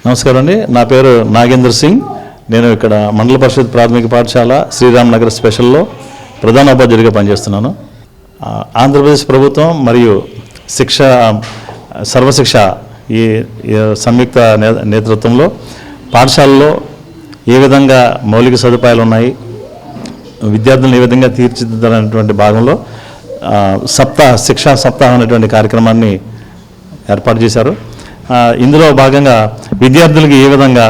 నమస్కారం అండి. నా పేరు నాగేంద్ర సింగ్. నేను ఇక్కడ మండల పరిషత్ ప్రాథమిక పాఠశాల శ్రీరామ్ నగర్ స్పెషల్లో ప్రధానోపాధ్యాయుడిగా పనిచేస్తున్నాను. ఆంధ్రప్రదేశ్ ప్రభుత్వం మరియు సర్వశిక్ష ఈ సంయుక్త నేతృత్వంలో పాఠశాలలో ఏ విధంగా మౌలిక సదుపాయాలు ఉన్నాయి, విద్యార్థులను ఏ విధంగా తీర్చిదిద్దాలనేటువంటి భాగంలో శిక్షా సప్తాహం అనేటువంటి కార్యక్రమాన్ని ఏర్పాటు చేశారు. ఇందులో భాగంగా విద్యార్థులకి ఏ విధంగా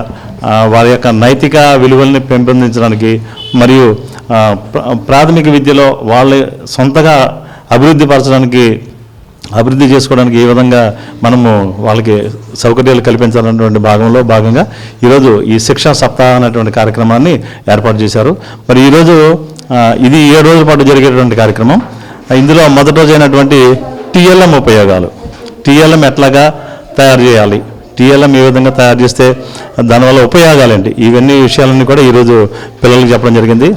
వారి యొక్క నైతిక విలువల్ని పెంపొందించడానికి మరియు ప్రాథమిక విద్యలో వాళ్ళ సొంతగా అభివృద్ధి చేసుకోవడానికి ఏ విధంగా మనము వాళ్ళకి సౌకర్యాలు కల్పించాలన్నటువంటి భాగంగా ఈరోజు ఈ శిక్షా సప్తాహ అనేటువంటి కార్యక్రమాన్ని ఏర్పాటు చేశారు. మరి ఈరోజు ఇది 7 రోజుల పాటు జరిగేటువంటి కార్యక్రమం. ఇందులో మొదటి రోజు అయినటువంటి టీఎల్ఎం ఉపయోగాలు, టీఎల్ఎం ఎట్లాగా తయారు చేయాలి, టీఎల్ఎం ఏ విధంగా తయారు చేస్తే దానివల్ల ఉపయోగాలు ఏంటి, ఇవన్నీ విషయాలన్నీ కూడా ఈరోజు పిల్లలకు చెప్పడం జరిగింది.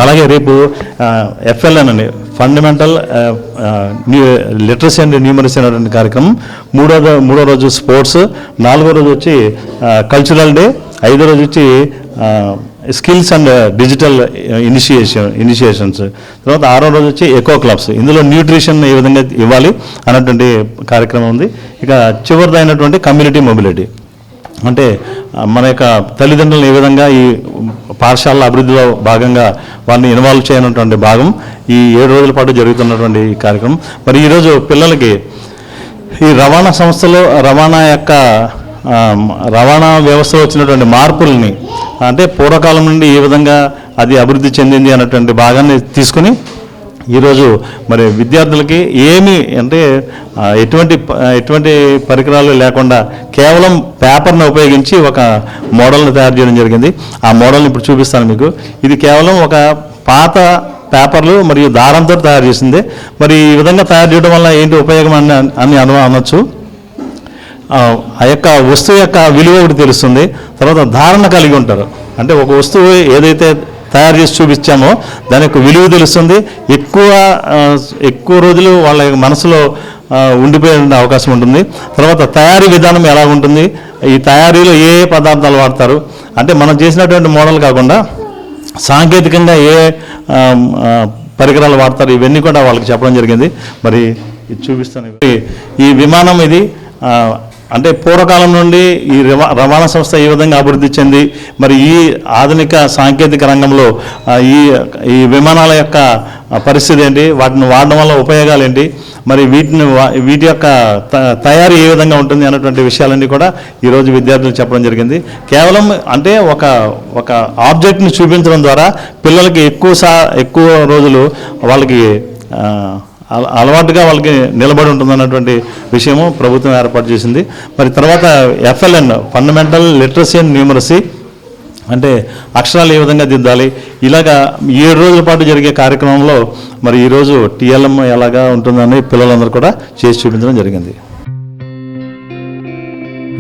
అలాగే రేపు ఎఫ్ఎల్ఎన్ అని ఫండమెంటల్ లిటరసీ అండ్ న్యూమరసీ అనేటువంటి కార్యక్రమం, మూడో రోజు స్పోర్ట్స్, 4వ రోజు వచ్చి కల్చరల్ డే, 5వ రోజు వచ్చి స్కిల్స్ అండ్ డిజిటల్ ఇనిషియేషన్స్, తర్వాత 6వ రోజు వచ్చి ఎకో క్లబ్స్. ఇందులో న్యూట్రిషన్ ఏ విధంగా ఇవ్వాలి అన్నటువంటి కార్యక్రమం ఉంది. ఇక చివరిదైనటువంటి కమ్యూనిటీ మొబిలిటీ, అంటే మన యొక్క తల్లిదండ్రులను ఏ విధంగా ఈ పాఠశాల అభివృద్ధిలో భాగంగా వాళ్ళని ఇన్వాల్వ్ చేయనటువంటి భాగం ఈ 7 రోజుల పాటు జరుగుతున్నటువంటి ఈ కార్యక్రమం. మరి ఈరోజు పిల్లలకి ఈ రవాణా సంస్థలో రవాణా వ్యవస్థలో వచ్చినటువంటి మార్పుల్ని, అంటే పూర్వకాలం నుండి ఏ విధంగా అది అభివృద్ధి చెందింది అన్నటువంటి భాగాన్ని తీసుకుని ఈరోజు మరి విద్యార్థులకి ఎటువంటి పరికరాలు లేకుండా కేవలం పేపర్ని ఉపయోగించి ఒక మోడల్ని తయారు చేయడం జరిగింది. ఆ మోడల్ని ఇప్పుడు చూపిస్తాను మీకు. ఇది కేవలం ఒక పాత పేపర్లు మరియు దారంతో తయారు చేసింది. మరి ఈ విధంగా తయారు చేయడం వల్ల ఏంటి ఉపయోగం అని అనొచ్చు. ఆ యొక్క వస్తువు యొక్క విలువ ఒకటి తెలుస్తుంది, తర్వాత ధారణ కలిగి ఉంటారు. అంటే ఒక వస్తువు ఏదైతే తయారు చేసి చూపించామో దాని యొక్క విలువ తెలుస్తుంది, ఎక్కువ రోజులు వాళ్ళ మనసులో ఉండిపోయే అవకాశం ఉంటుంది. తర్వాత తయారీ విధానం ఎలా ఉంటుంది, ఈ తయారీలో ఏ పదార్థాలు వాడతారు, అంటే మనం చేసినటువంటి మోడల్ కాకుండా సాంకేతికంగా ఏ పరికరాలు వాడతారు, ఇవన్నీ కూడా వాళ్ళకి చెప్పడం జరిగింది. మరి ఇది చూపిస్తాను. ఈ విమానం ఇది అంటే పూర్వకాలం నుండి ఈ రవాణా సంస్థ ఏ విధంగా అభివృద్ధి చెంది మరి ఈ ఆధునిక సాంకేతిక రంగంలో ఈ విమానాల యొక్క పరిస్థితి ఏంటి, వాటిని వాడడం వల్ల ఉపయోగాలు ఏంటి, మరి వీటి యొక్క తయారీ ఏ విధంగా ఉంటుంది అన్నటువంటి విషయాలన్నీ కూడా ఈరోజు విద్యార్థులు చెప్పడం జరిగింది. కేవలం అంటే ఒక ఆబ్జెక్ట్ని చూపించడం ద్వారా పిల్లలకి ఎక్కువ రోజులు వాళ్ళకి అలవాటుగా వాళ్ళకి నిలబడి ఉంటుందన్నటువంటి విషయము ప్రభుత్వం ఏర్పాటు చేసింది. మరి తర్వాత FLN fundamental literacy and numeracy, అంటే అక్షరాలు ఏ విధంగా దిద్దాలి, ఇలాగా 7 రోజుల పాటు జరిగే కార్యక్రమంలో మరి ఈరోజు టీఎల్ఎం ఎలాగా ఉంటుందని పిల్లలందరూ కూడా చేసి చూపించడం జరిగింది.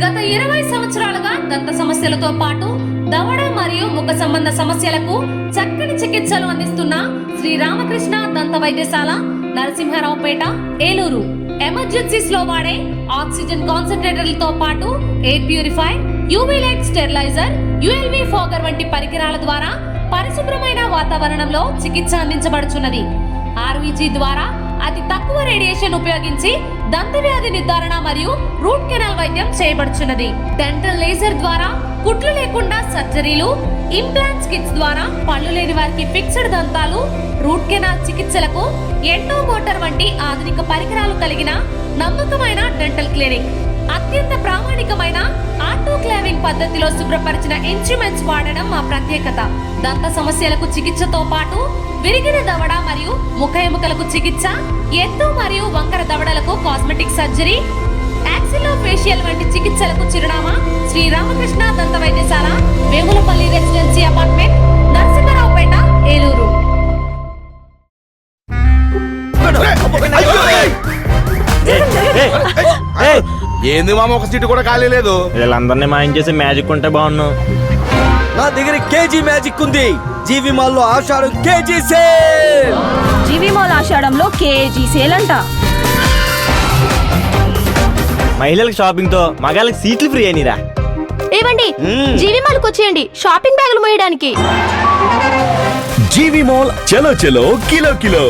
గత 20 సంవత్సరాలుగా దంత సమస్యలతో పాటు దవడ మరియు ముఖ సంబంధ సమస్యలకు చక్కని చికిత్సలు అందిస్తున్న శ్రీ రామకృష్ణ దంత వైద్యశాల, నరసింహారావుపేట, ఏలూరు. ఎమర్జెన్సీస్ లో వాడే ఆక్సిజన్ కాన్సంట్రేటర్లతో పాటు air purifier, UV light steriliser, ULV fogger వంటి పరికరాల ద్వారా పరిశుభ్రమైన వాతావరణంలో చికిత్స అందించబడుచున్నది. ఆర్వీజీ ద్వారా అతి తక్కువ రేడియేషన్ ఉపయోగించి దంత వ్యాధి నిర్ధారణ మరియు రూట్ కెనాల్ వైద్యం చేయబడుచున్నది. డెంటల్ లేజర్ ద్వారా కుట్లు లేకుండా సర్జరీలు, ఇంప్లాంట్స్ కిట్స్ ద్వారా పళ్ళు లేని వారికి ఫిక్స్డ్ దంతాలు, రూట్ కెనాల్ చికిత్సలకు ఎండో మోటార్ వంటి ఆధునిక పరికరాలు కలిగిన నమ్మకమైన డెంటల్ క్లినిక్. అత్యంత ప్రామాణికమైన ఆటోక్లావింగ్ పద్ధతిలో శుభ్రపరిచిన ఇన్స్ట్రుమెంట్స్ వాడడం మా ప్రత్యేకత. దంత సమస్యలకు చికిత్సతో పాటు విరిగిన దవడ మరియు ముఖ ఎముకలకు చికిత్స, ఎత్తు మరియు వంకర దవడలకు కాస్మెటిక్ సర్జరీ, యాక్సిలోఫేషియల్ వంటి చికిత్సలకు చిరునామా శ్రీ రామకృష్ణ దంత వైద్యశాల, వేములపల్లి రెసిడెన్సీ అపార్ట్మెంట్, నరసింహారావుపేట, ఏలూరు. ఏంది మామ, ఒక సీటు కూడా ఖాళీ లేదు. వీళ్ళందరినీ మాయం చేసి మ్యాజిక్ ఉంటే బాగున్నావు. నా దగ్గర కేజీ మ్యాజిక్ ఉంది. జీవి మాల్ లో ఆషాఢం కేజీ సేల్. జీవి మాల్ ఆషాఢంలో కేజీ సేల్ అంట. మహిళలకు షాపింగ్ తో మగాళ్ళకి సీట్లు ఫ్రీ అయినరా. ఏవండి జీవి మాల్కి వచ్చేయండి షాపింగ్ బ్యాగులు మోయడానికి. జీవి మాల్ చలో చలో కిలో కిలో.